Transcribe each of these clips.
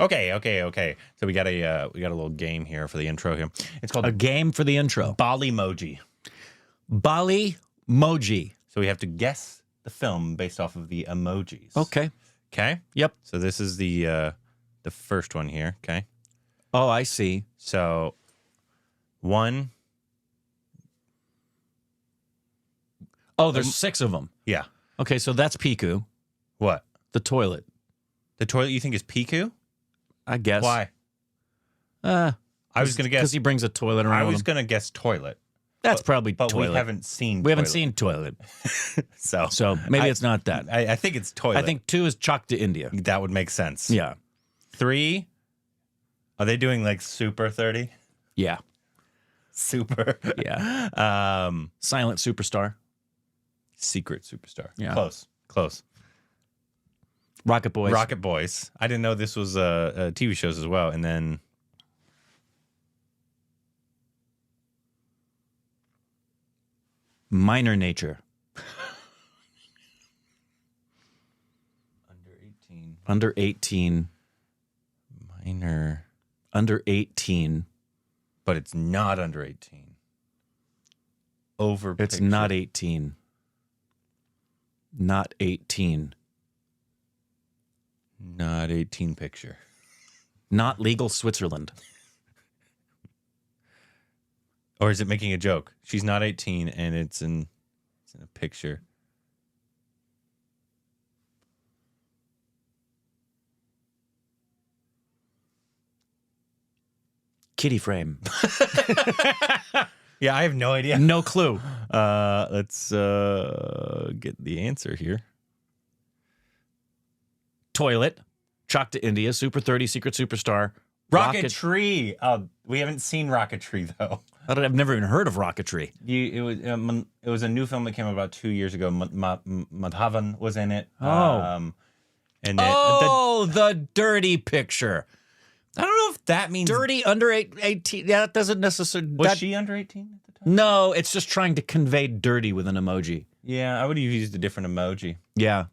Okay. So we got a little game here for the intro here. It's called a game for the intro. Ballymoji. Ballymoji. So we have to guess the film based off of the emojis. Okay. Okay. Yep. So this is the first one here. Okay. Oh, I see. So one. Oh, there's 6 of them. Yeah. Okay, so that's Piku. What? The toilet. The toilet you think is Piku? I guess. Why? I was gonna guess because he brings a toilet around. I was with him. gonna guess toilet. That's probably But toilet. we haven't seen. We haven't seen toilet. So maybe it's not that. I think it's toilet. I think 2 is Chalk to India. that would make sense. Yeah. 3. Are they doing like Super 30? Yeah. Super. Yeah. Silent Superstar. Secret Superstar. Yeah. Close. Rocket Boys. Rocket Boys. I didn't know this was TV shows as well. And then Minor Nature. Under 18. Under 18. Minor. Under 18. But it's not under 18. Over. It's picture. not 18. Not 18. Not 18 picture. Not legal Switzerland. Or is it making a joke? She's not 18 and it's in a picture. Kitty frame. Yeah, I have no idea. No clue. Let's get the answer here. Toilet. Chalk to India. Super 30. Secret Superstar. Rocketry. We haven't seen Rocketry though. I've never even heard of Rocketry. It was a new film that came out about 2 years ago. Madhavan was in it. Oh. And the dirty picture. I don't know if that means Dirty under 18. Yeah, that doesn't necessarily. Was she under 18 at the time? No, it's just trying to convey dirty with an emoji. Yeah, I would have used a different emoji. Yeah.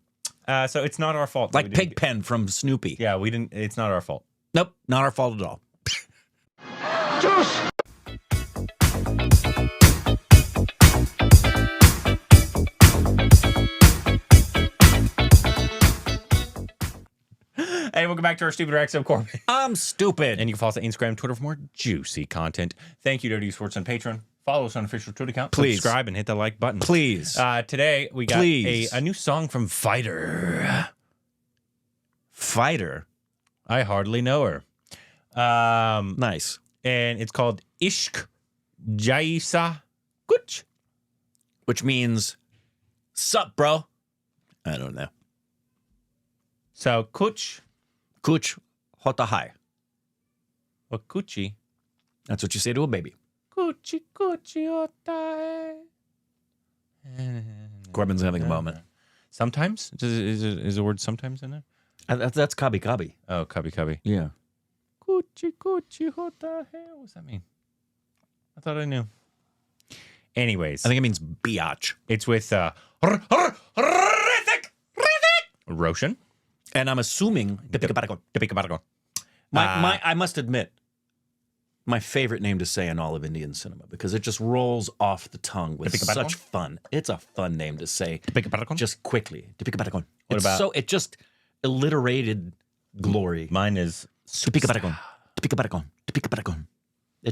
So it's not our fault. Like Pigpen from Snoopy. Yeah, we didn't. It's not our fault. Nope, not our fault at all. Juice! Hey, welcome back to our Stupid Rex of Corbin. I'm stupid. And you can follow us on Instagram and Twitter for more juicy content. Thank you to WWE Sports on Patreon. Follow us on official Twitter account. Please. Subscribe and hit that like button. Please. Today, we got a new song from Fighter. Fighter? I hardly know her. Nice. And it's called Ishq Jaisa Kuch. Which means, sup, bro? I don't know. So, Kuch. Kuch hota hai. Or Kuchi. That's what you say to a baby. Kuchi hota hai. Corbin's having a moment. Sometimes? Is the word sometimes in there? That's kabi kabi. Oh, kabi. Yeah. Kuchi hota hai. What does that mean? I thought I knew. Anyways. I think it means biatch. It's with Hrithik Roshan. And I'm assuming Deepika. I must admit, my favorite name to say in all of Indian cinema because it just rolls off the tongue with such fun. It's a fun name to say just quickly. What about it just alliterated glory. Mine is It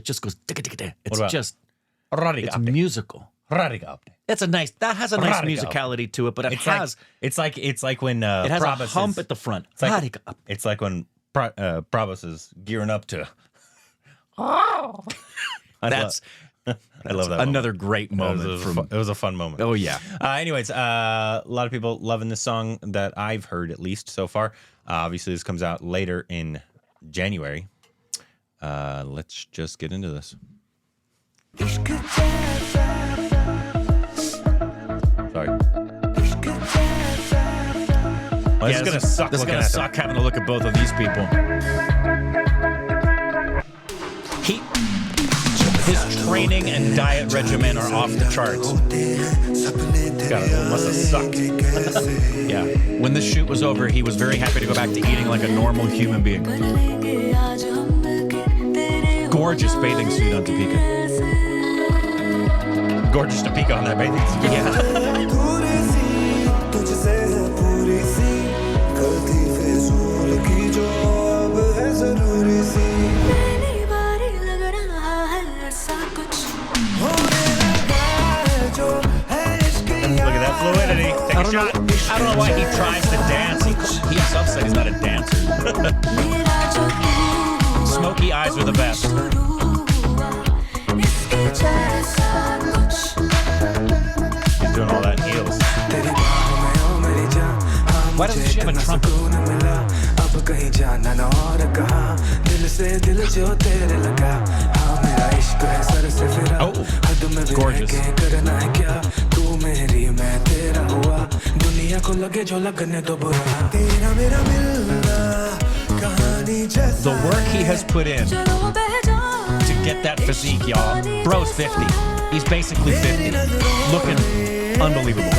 just goes. It's about just. It's musical. It's a nice. That has a nice musicality to it, but it's like when it has Prabhas a hump at the front. It's like when Prabhas is gearing up to. I love that. Another great moment. It was a fun moment. Oh yeah. Anyways, a lot of people loving this song that I've heard at least so far. Obviously, this comes out later in January. Let's just get into this. Sorry. Well, this is gonna suck. This is gonna suck having to look at both of these people. His training and diet regimen are off the charts. God, it must have sucked. Yeah. When this shoot was over, he was very happy to go back to eating like a normal human being. Gorgeous bathing suit on Deepika. Gorgeous Deepika on that bathing suit. Yeah. Look at that fluidity. Take a shot. I don't know why he tries to dance. He himself said he's not a dancer. Smoky eyes are the best. He's doing all that in heels. Why doesn't she have a trumpet? Oh, gorgeous. The work he has put in to get that physique, y'all. Bro's 50. He's basically 50. Looking unbelievable.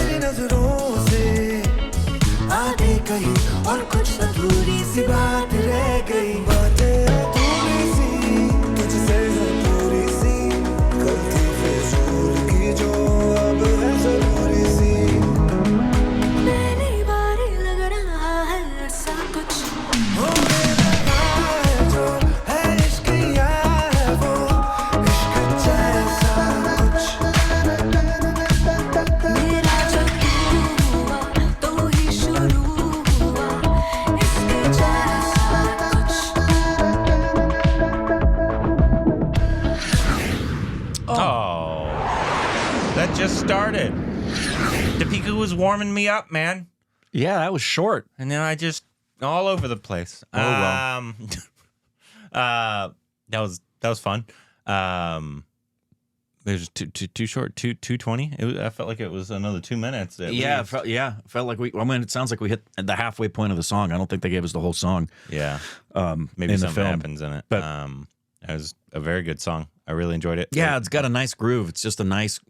Just started. Deepika was warming me up, man. Yeah, that was short. And then I just all over the place. Oh well. That was fun. It was too short. 2:20. I felt like it was another 2 minutes. Yeah, it felt like we. I mean, it sounds like we hit the halfway point of the song. I don't think they gave us the whole song. Yeah. in Maybe the something film. happens in it. But it was a very good song. I really enjoyed it. Yeah, it's got a nice groove. It's just a nice,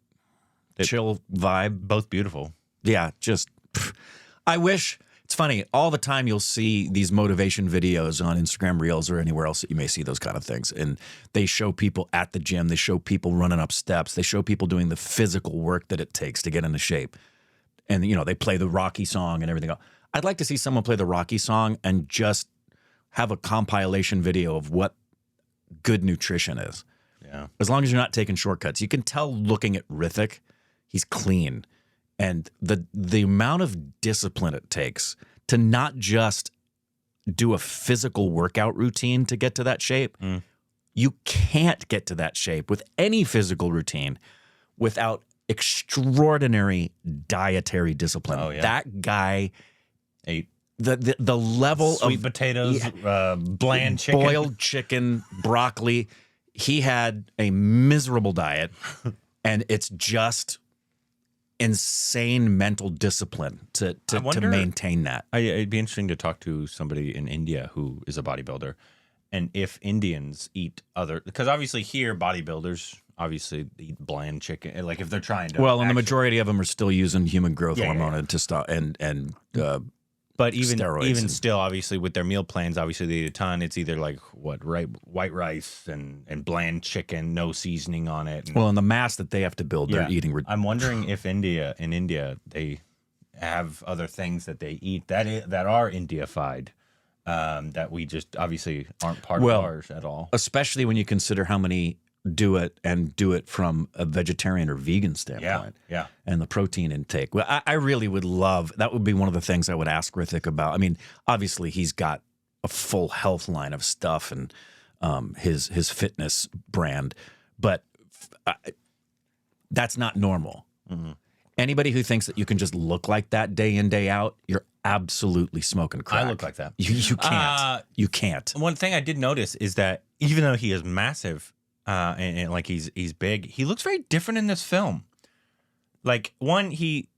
chill vibe. Both beautiful. Yeah, just. I wish. It's funny. All the time you'll see these motivation videos on Instagram Reels or anywhere else that you may see those kind of things. And they show people at the gym. They show people running up steps. They show people doing the physical work that it takes to get into shape. And, you know, they play the Rocky song and everything else. I'd like to see someone play the Rocky song and just have a compilation video of what good nutrition is. Yeah. As long as you're not taking shortcuts. You can tell looking at Hrithik, he's clean. And the amount of discipline it takes to not just do a physical workout routine to get to that shape. You can't get to that shape with any physical routine without extraordinary dietary discipline. Oh, yeah. That guy ate the level sweet of potatoes, bland chicken, boiled chicken, broccoli. He had a miserable diet, and it's just insane mental discipline to maintain that. It'd be interesting to talk to somebody in India who is a bodybuilder, and if Indians eat other, because obviously here bodybuilders obviously eat bland chicken, like if they're trying to. Well, and the majority of them are still using human growth hormone and but even steroids still, obviously with their meal plans, obviously they eat a ton. It's either like white rice and bland chicken, no seasoning on it. Well, and the mass that they have to build, they're eating. I'm wondering if in India they have other things that they eat that are India-fied, that we just obviously aren't part of ours at all. Especially when you consider how many do it from a vegetarian or vegan standpoint. Yeah. And the protein intake. Well, I really would love, that would be one of the things I would ask Hrithik about. I mean, obviously he's got a full health line of stuff and his fitness brand, but that's not normal. Mm-hmm. Anybody who thinks that you can just look like that day in, day out, you're absolutely smoking crack. I look like that. You can't. You can't. One thing I did notice is that even though he is massive, and like he's big, he looks very different in this film. Like one, he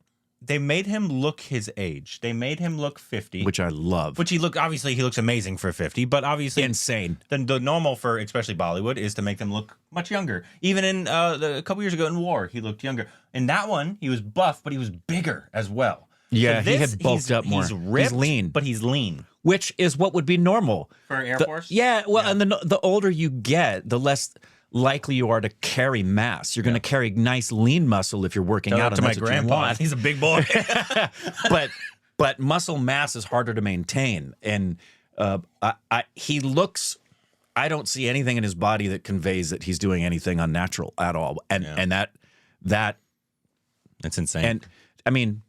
they made him look his age. They made him look 50, which I love. Which he looks amazing for 50, but obviously insane. Then the normal for especially Bollywood is to make them look much younger. Even in a couple years ago in War, he looked younger. In that one, he was buff, but he was bigger as well. Yeah, so he had bulked up more. He's ripped, he's lean, but he's lean, which is what would be normal for Air Force. Yeah, well, and the older you get, the less likely you are to carry mass. You're going to carry nice lean muscle if you're working out. To my grandpa, he's a big boy. but muscle mass is harder to maintain, and he looks. I don't see anything in his body that conveys that he's doing anything unnatural at all, and that's insane. And I mean,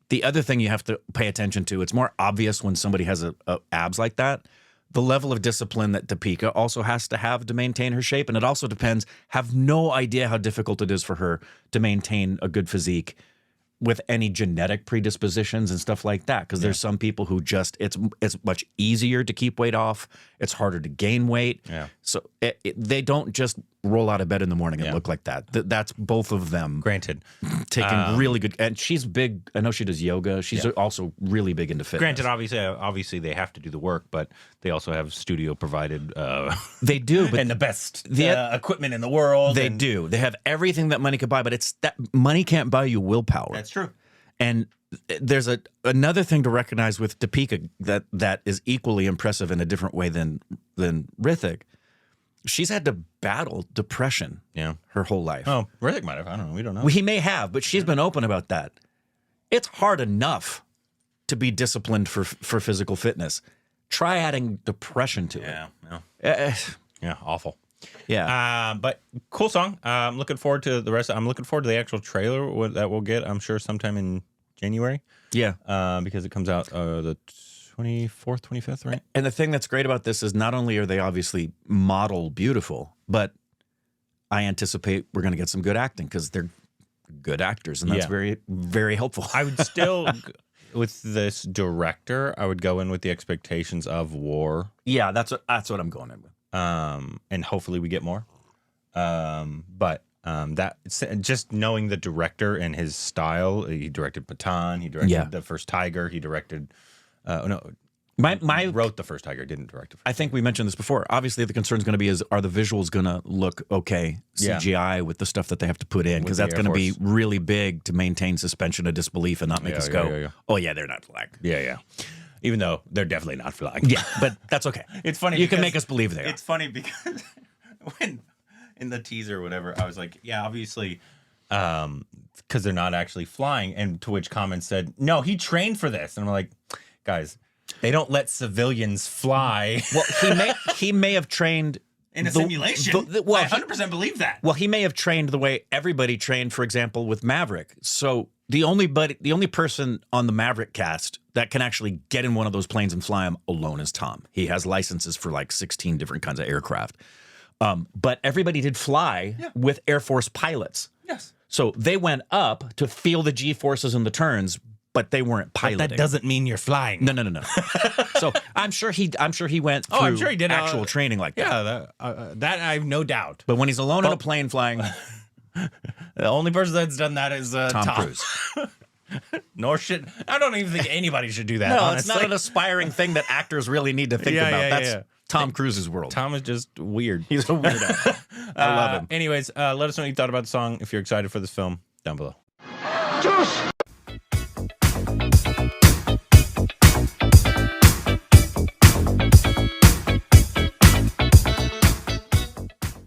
the other thing you have to pay attention to, it's more obvious when somebody has a abs like that. The level of discipline that Deepika also has to have to maintain her shape. And it also depends, have no idea how difficult it is for her to maintain a good physique with any genetic predispositions and stuff like that. Because there's some people who just, it's much easier to keep weight off. It's harder to gain weight. Yeah. So they don't just roll out of bed in the morning and look like that. That's both of them. Granted. Taking really good, and she's big. I know she does yoga. She's also really big into fitness. Granted, obviously they have to do the work, but they also have studio provided. They do, but and the best equipment in the world. They do. They have everything that money could buy, but it's that money can't buy you willpower. That's true. And there's another thing to recognize with Deepika that is equally impressive in a different way than Hrithik. She's had to battle depression her whole life. Oh, Hrithik might have. I don't know. We don't know. Well, he may have, but she's been open about that. It's hard enough to be disciplined for physical fitness. Try adding depression to it. Yeah, awful. Yeah. But cool song. I'm looking forward to the rest. I'm looking forward to the actual trailer that we'll get, I'm sure, sometime in January. Yeah. Because it comes out the 24th, 25th, right? And the thing that's great about this is not only are they obviously model beautiful, but I anticipate we're going to get some good acting because they're good actors, and that's very, very helpful. I would still, with this director, I would go in with the expectations of War. Yeah, that's what I'm going in with. And hopefully we get more. But that just knowing the director and his style, he directed Pathan, he directed The First Tiger, he directed. Wrote The First Tiger, didn't direct it. I think we mentioned this before. Obviously, the concern is going to be are the visuals going to look okay CGI with the stuff that they have to put in, because that's going to be really big to maintain suspension of disbelief and not make us go, oh yeah, they're not flying. Yeah. Even though they're definitely not flying. Yeah, but that's okay. It's funny. You can make us believe they are. It's funny because when in the teaser or whatever, I was like, yeah, obviously, because they're not actually flying. And to which comments said, no, he trained for this. And I'm like, guys, they don't let civilians fly. Well, he may have trained in a simulation. I 100% believe that. Well, he may have trained the way everybody trained, for example, with Maverick. So the only person on the Maverick cast that can actually get in one of those planes and fly them alone is Tom. He has licenses for like 16 different kinds of aircraft. But everybody did fly with Air Force pilots. Yes. So they went up to feel the G-forces and the turns, but they weren't piloting. But that doesn't mean you're flying. No. So I'm sure he went through I'm sure he did actual training like that. Yeah, that I have no doubt. But when he's alone in a plane flying, the only person that's done that is Tom Cruise. Nor should I don't even think anybody should do that. No, honestly. It's not an aspiring thing that actors really need to think about. That's Tom Cruise's world. Tom is just weird. He's a weirdo. I love him. Anyways, let us know what you thought about the song. If you're excited for this film, down below. Juice!